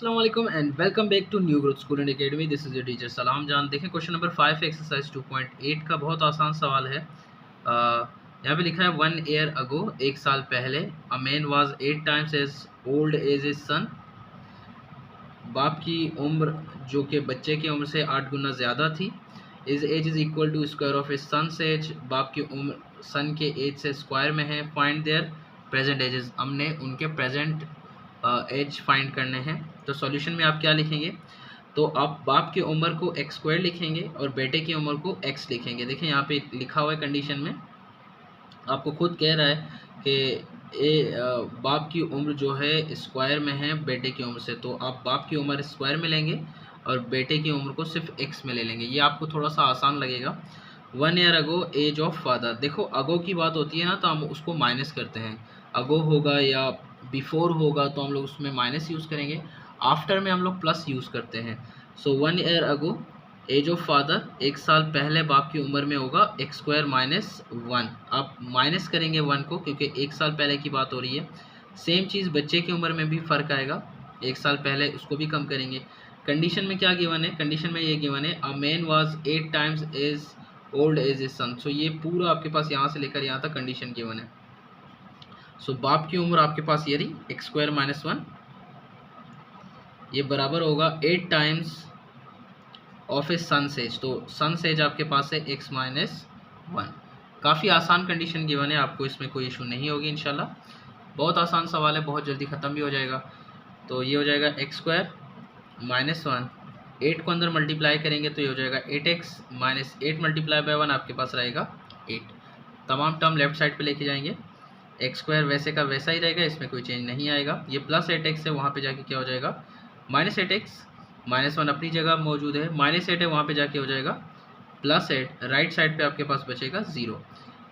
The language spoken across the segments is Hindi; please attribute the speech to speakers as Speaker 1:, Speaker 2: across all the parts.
Speaker 1: अस्सलाम वालेकुम and welcome back to new growth school and academy. This is your teacher Salam Jan. देखें क्वेश्चन नंबर 5 एक्सरसाइज 2.8 का बहुत आसान सवाल है। यहाँ पे लिखा है 1 ईयर अगो, एक साल पहले, a man was 8 times as old as his son. बाप की उम्र जो कि बच्चे की उम्र से 8 गुना ज़्यादा थी। His age is equal to square of his son's age, बाप की उम्र सन के एज से स्क्वायर में है। फाइंड देयर प्रेजेंट एजेस, हमने उनके प्रेजेंट एज फाइंड करने हैं। तो सॉल्यूशन में आप क्या लिखेंगे? तो आप बाप की उम्र को एक्स स्क्वायर लिखेंगे और बेटे की उम्र को एक्स लिखेंगे। देखिए यहाँ पे लिखा हुआ है कंडीशन में, आपको खुद कह रहा है कि बाप की उम्र जो है स्क्वायर में है बेटे की उम्र से, तो आप बाप की उम्र स्क्वायर में लेंगे और बेटे की उम्र को सिर्फ एक्स में ले लेंगे। ये आपको थोड़ा सा आसान लगेगा। 1 year ago age of father, देखो अगो की बात होती है ना तो हम उसको माइनस करते हैं। अगो होगा या बिफोर होगा तो हम लोग उसमें माइनस यूज़ करेंगे, आफ्टर में हम लोग प्लस यूज़ करते हैं। So 1 year ago age of father, एक साल पहले बाप की उम्र में होगा एक्स स्क्वायर माइनस 1। आप माइनस करेंगे 1 को क्योंकि एक साल पहले की बात हो रही है। सेम चीज़ बच्चे की उम्र में भी फ़र्क आएगा, एक साल पहले उसको भी कम करेंगे। कंडीशन में क्या गिवन है? कंडीशन में ये गिवन है a man was 8 times as old as his son. So ये पूरा आपके पास यहाँ से लेकर यहाँ तक कंडीशन गिवन है। सो बाप की उम्र आपके पास ये रही एक्स स्क्वायर माइनस 1, ये बराबर होगा 8 times of a son's age. तो सन सेज आपके पास है एक्स माइनस 1। काफ़ी आसान कंडीशन गिवन है, आपको इसमें कोई इशू नहीं होगी इंशाल्लाह। बहुत आसान सवाल है, बहुत जल्दी ख़त्म भी हो जाएगा। तो ये हो जाएगा एक्स स्क्वायर माइनस 1, 8 को अंदर मल्टीप्लाई करेंगे तो ये हो जाएगा 8x माइनस 8 मल्टीप्लाई बाय 1 आपके पास रहेगा 8। तमाम टर्म लेफ्ट साइड पे लेके जाएंगे, एक्स स्क्वायर वैसे का वैसा ही रहेगा, इसमें कोई चेंज नहीं आएगा। ये प्लस 8x है, वहाँ पे जाके क्या हो जाएगा माइनस 8x, माइनस 1 अपनी जगह मौजूद है, माइनस 8 है वहाँ पे जाके हो जाएगा प्लस 8। राइट साइड पे आपके पास बचेगा 0।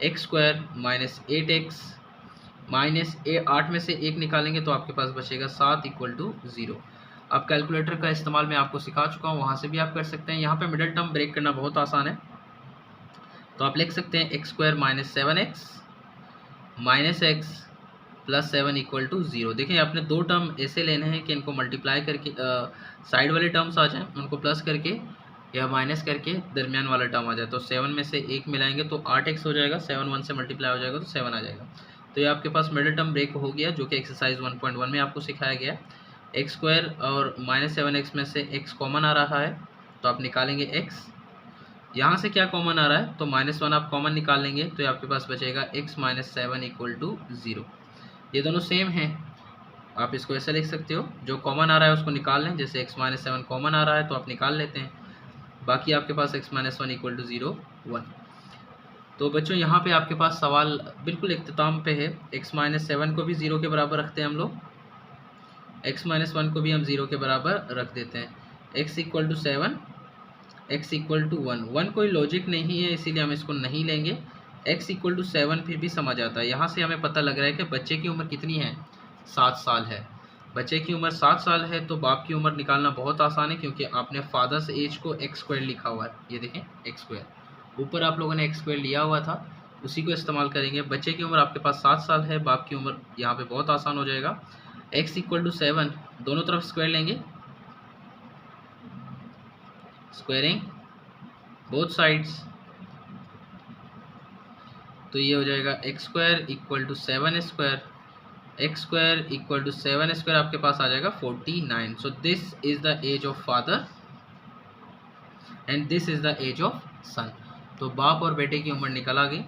Speaker 1: X square minus 8x minus 8 में से 1 निकालेंगे तो आपके पास बचेगा 7 इक्वल टू 0। अब कैलकुलेटर का इस्तेमाल मैं आपको सिखा चुका हूँ, वहाँ से भी आप कर सकते हैं। यहाँ पे मिडिल टर्म ब्रेक करना बहुत आसान है, तो आप लिख सकते हैं x square minus 7x minus x plus 7 equal to 0। देखिए आपने दो टर्म ऐसे लेने हैं कि इनको मल्टीप्लाई करके साइड वाले टर्म्स आ जाएं, उनको प्लस करके या माइनस करके दरमियान वाला टर्म आ जाए। तो 7 में से 1 मिलाएंगे तो 8x हो जाएगा, 7 1 से मल्टीप्लाई हो जाएगा तो 7 आ जाएगा। तो ये आपके पास मिडिल टर्म ब्रेक हो गया, जो कि एक्सरसाइज 1.1 में आपको सिखाया गया। एक्स स्क्वायर और माइनस 7x में से x कॉमन आ रहा है तो आप निकालेंगे x। यहाँ से क्या कॉमन आ रहा है? तो माइनस 1 आप कॉमन निकाल लेंगे तो आपके पास बचेगा x माइनस 7 इक्वल टू 0। ये दोनों सेम हैं, आप इसको ऐसे लिख सकते हो, जो कॉमन आ रहा है उसको निकाल लें। जैसे x माइनस 7 कॉमन आ रहा है तो आप निकाल लेते हैं, बाकी आपके पास x माइनस 1 इक्वल टू 0 1। तो बच्चों यहाँ पे आपके पास सवाल बिल्कुल इख्तिताम पे है। x माइनस 7 को भी 0 के बराबर रखते हैं हम लोग, x माइनस 1 को भी हम 0 के बराबर रख देते हैं। x equal to 7, x equal to 1, 1 कोई लॉजिक नहीं है इसीलिए हम इसको नहीं लेंगे। x इक्वल टू 7 फिर भी समझ आता है। यहाँ से हमें पता लग रहा है कि बच्चे की उम्र कितनी है, 7 साल है। बच्चे की उम्र 7 साल है तो बाप की उम्र निकालना बहुत आसान है, क्योंकि आपने फादर्स एज को एक्स स्क्वायर लिखा हुआ है। ये देखें एक्स स्क्वायर, ऊपर आप लोगों ने एक्स स्क्वायर लिया हुआ था, उसी को इस्तेमाल करेंगे। बच्चे की उम्र आपके पास 7 साल है, बाप की उम्र यहाँ पे बहुत आसान हो जाएगा। x इक्वल टू 7, दोनों तरफ स्क्वायर लेंगे, स्क्वायरिंग बोथ साइड्स, तो ये हो जाएगा x square equal to 7 square, x square equal to 7 square आपके पास आ जाएगा 49। So this is the age of father and this is the age of son. तो बाप और बेटे की उम्र निकल आ गई,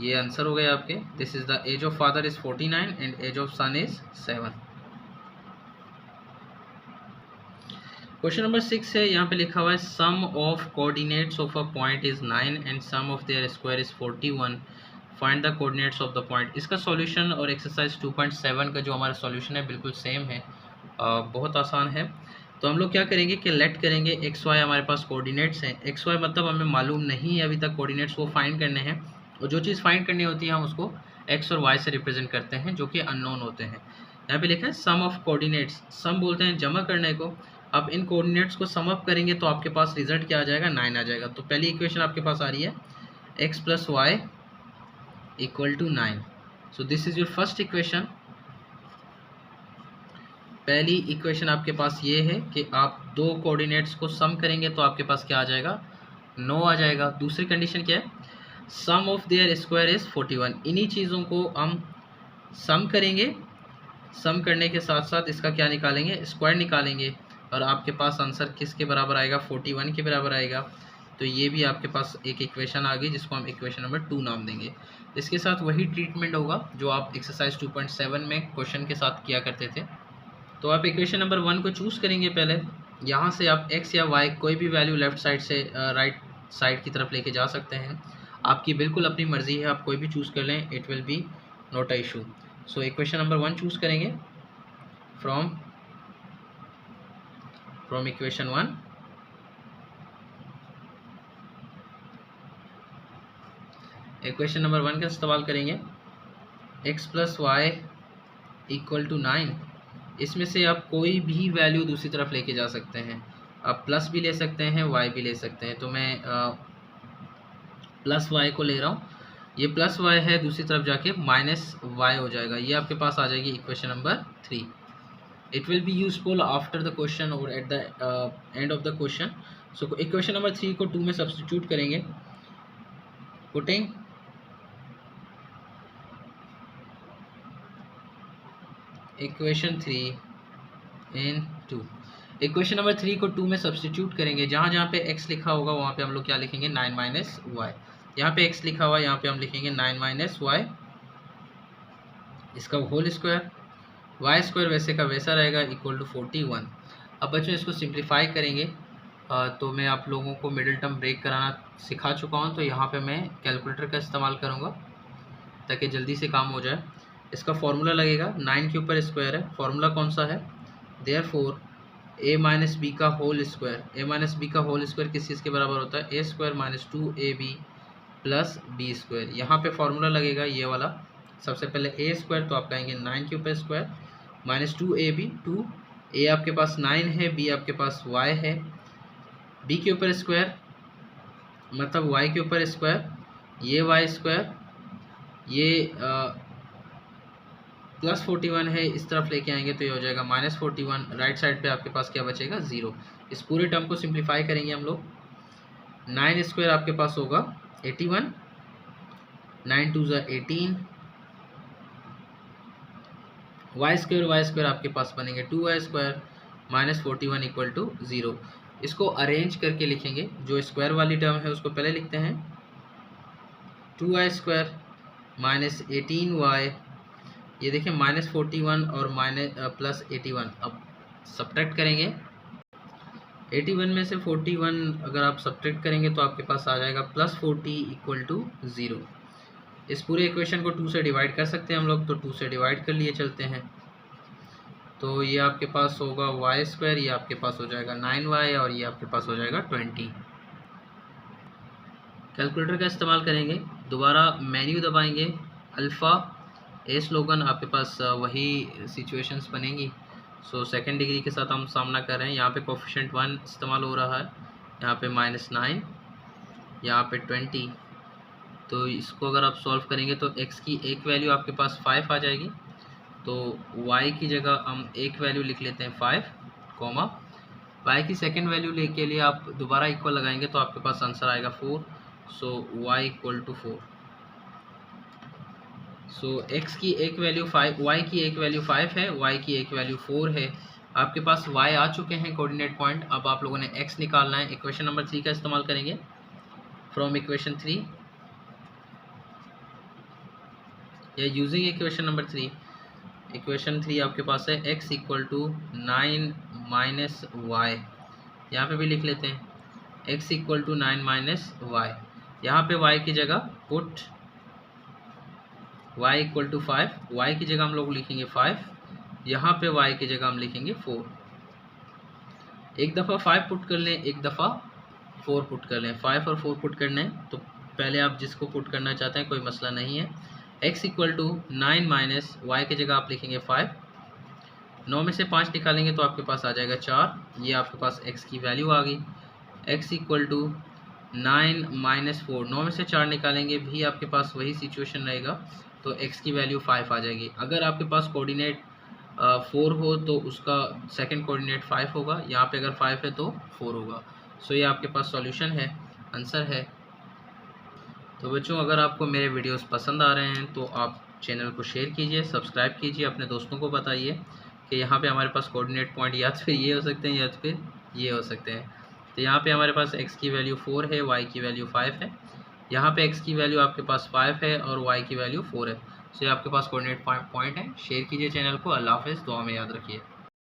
Speaker 1: ये आंसर हो गया आपके। This is the age of father is 49 and age of son is 7। Question number 6 है, यहाँ पे लिखा हुआ है sum of coordinates of a point is 9 and sum of their square is 41, find the coordinates of the point. इसका सॉल्यूशन और एक्सरसाइज 2.7 का जो हमारा सॉल्यूशन है बिल्कुल सेम है, बहुत आसान है। तो हम लोग क्या करेंगे कि लेट करेंगे एक्स वाई, हमारे पास कोऑर्डिनेट्स हैं। एक्स वाई मतलब हमें मालूम नहीं है अभी तक कोऑर्डिनेट्स, वो फाइंड करने हैं, और जो चीज़ फाइंड करनी होती है हम उसको एक्स और वाई से रिप्रेजेंट करते हैं, जो कि अननोन होते हैं। यहाँ पे लिखा है सम ऑफ कोऑर्डिनेट्स, सम बोलते हैं जमा करने को। अब इन कोऑर्डिनेट्स को सम अप करेंगे तो आपके पास रिजल्ट क्या आ जाएगा, 9 आ जाएगा। तो पहली इक्वेशन आपके पास आ रही है x plus y equal to 9। So this is your first equation. पहली इक्वेशन आपके पास ये है कि आप दो कोऑर्डिनेट्स को सम करेंगे तो आपके पास क्या आ जाएगा, 9 आ जाएगा। दूसरी कंडीशन क्या है, sum of their square is 41। इन्हीं चीज़ों को हम सम करेंगे, सम करने के साथ साथ इसका क्या निकालेंगे, स्क्वायर निकालेंगे, और आपके पास आंसर किसके बराबर आएगा, 41 के बराबर आएगा। तो ये भी आपके पास एक इक्वेशन आ गई जिसको हम इक्वेशन नंबर 2 नाम देंगे। इसके साथ वही ट्रीटमेंट होगा जो आप एक्सरसाइज 2.7 में क्वेश्चन के साथ किया करते थे। तो आप इक्वेशन नंबर 1 को चूज़ करेंगे पहले। यहाँ से आप x या y कोई भी वैल्यू लेफ़्ट साइड से राइट साइड की तरफ लेके जा सकते हैं, आपकी बिल्कुल अपनी मर्ज़ी है, आप कोई भी चूज़ कर लें, it will B not a issue. So equation number 1 choose करेंगे फ्रॉम इक्वेशन 1। इक्वेशन नंबर 1 का इस्तेमाल करेंगे, x + y = 9। इसमें से आप कोई भी वैल्यू दूसरी तरफ लेके जा सकते हैं, आप प्लस भी ले सकते हैं, y भी ले सकते हैं। तो मैं प्लस y को ले रहा हूँ, ये प्लस y है, दूसरी तरफ जाके -y हो जाएगा। ये आपके पास आ जाएगी equation number 3। It will be useful after the question और at the end of the question. So equation number 3 को 2 में सब्स्टिट्यूट करेंगे, putting equation 3 in 2। Equation number 3 को 2 में सब्स्टिट्यूट करेंगे, जहाँ जहाँ पे x लिखा होगा वहाँ पे हम लोग क्या लिखेंगे, 9 - y। यहाँ पे x लिखा हुआ है, यहाँ पे हम लिखेंगे 9 - y, इसका होल स्क्वायर, y स्क्वायर वैसे का वैसा रहेगा, इक्वल टू 41। अब बच्चों इसको सिंप्लीफाई करेंगे, तो मैं आप लोगों को मिडिल टर्म ब्रेक कराना सिखा चुका हूँ, तो यहाँ पे मैं कैलकुलेटर का इस्तेमाल करूँगा ताकि जल्दी से काम हो जाए। इसका फॉर्मूला लगेगा, 9 के ऊपर स्क्वायर है, फॉर्मूला कौन सा है, देयरफॉर a - b का होल स्क्वायर। a - b का होल स्क्वायर किस चीज़ के बराबर होता है, a² - 2ab + b स्क्वायर। यहाँ पे फॉर्मूला लगेगा ये वाला, सबसे पहले a² तो आप कहेंगे 9 के ऊपर स्क्वायर -2ab, 2a आपके पास 9 है, b आपके पास y है, b के ऊपर स्क्वायर मतलब y के ऊपर स्क्वायर, ये y², ये +41 है, इस तरफ लेके आएंगे तो ये हो जाएगा -41। राइट साइड पे आपके पास क्या बचेगा, 0। इस पूरे टर्म को सिंप्लीफाई करेंगे हम लोग, 9² आपके पास होगा 81, 9 2 = 18, y² आपके पास बनेंगे 2y² -41 = 0। इसको अरेंज करके लिखेंगे, जो स्क्वायर वाली टर्म है उसको पहले लिखते हैं, 2y² - 18y, ये देखिए -41 और +81। अब सब्ट्रैक्ट करेंगे, 81 में से 41 अगर आप सब्ट्रैक्ट करेंगे तो आपके पास आ जाएगा +40 = 0। इस पूरे इक्वेशन को 2 से डिवाइड कर सकते हैं हम लोग, तो 2 से डिवाइड कर लिए चलते हैं, तो ये आपके पास होगा y², ये आपके पास हो जाएगा 9y, और ये आपके पास हो जाएगा 20। कैलकुलेटर का इस्तेमाल करेंगे, दोबारा मेन्यू दबाएंगे, अल्फ़ा ए स्लोगन, आपके पास वही सिचुएशंस बनेंगी। सो सेकंड डिग्री के साथ हम सामना कर रहे हैं, यहाँ पे कोफिशिएंट 1 इस्तेमाल हो रहा है, यहाँ पे -9, यहाँ पे 20। तो इसको अगर आप सॉल्व करेंगे तो x की एक वैल्यू आपके पास 5 आ जाएगी, तो y की जगह हम एक वैल्यू लिख लेते हैं 5, y की सेकंड वैल्यू के लिए आप दोबारा इक्वल लगाएंगे तो आपके पास आंसर आएगा 4। सो y = 4। सो x की एक वैल्यू 5, y की एक वैल्यू 5 है, y की एक वैल्यू 4 है। आपके पास y आ चुके हैं कोऑर्डिनेट पॉइंट, अब आप लोगों ने x निकालना है। इक्वेशन नंबर 3 का इस्तेमाल करेंगे, फ्रॉम इक्वेशन 3 या यूजिंग इक्वेशन नंबर 3। इक्वेशन 3 आपके पास है x = 9 - y, यहाँ पे भी लिख लेते हैं x = 9 - y। यहाँ पे y की जगह पुट y = 5, y की जगह हम लोग लिखेंगे 5, यहाँ पे y की जगह हम लिखेंगे 4। एक दफ़ा 5 पुट कर लें, एक दफ़ा 4 पुट कर लें, 5 और 4 पुट करने हैं, तो पहले आप जिसको पुट करना चाहते हैं कोई मसला नहीं है। x = 9 - y की जगह आप लिखेंगे 5, 9 में से 5 निकालेंगे तो आपके पास आ जाएगा 4, ये आपके पास x की वैल्यू आ गई। x = 9 - 4, 9 में से 4 निकालेंगे भी आपके पास वही सिचुएशन रहेगा, तो x की वैल्यू 5 आ जाएगी। अगर आपके पास कोऑर्डिनेट 4 हो तो उसका सेकंड कोऑर्डिनेट 5 होगा, यहाँ पे अगर 5 है तो 4 होगा। सो ये आपके पास सॉल्यूशन है, आंसर है। तो बच्चों अगर आपको मेरे वीडियोस पसंद आ रहे हैं तो आप चैनल को शेयर कीजिए, सब्सक्राइब कीजिए, अपने दोस्तों को बताइए कि यहाँ पे हमारे पास कोऑर्डिनेट पॉइंट या तो फिर ये हो सकते हैं या तो फिर ये हो सकते हैं। तो यहाँ पे हमारे पास x की वैल्यू 4 है, y की वैल्यू 5 है। यहाँ पे x की वैल्यू आपके पास 5 है और y की वैल्यू 4 है। सो ये आपके पास कोऑर्डिनेट पॉइंट है। शेयर कीजिए चैनल को। अल्लाह हाफ़िज़, दुआ में याद रखिए।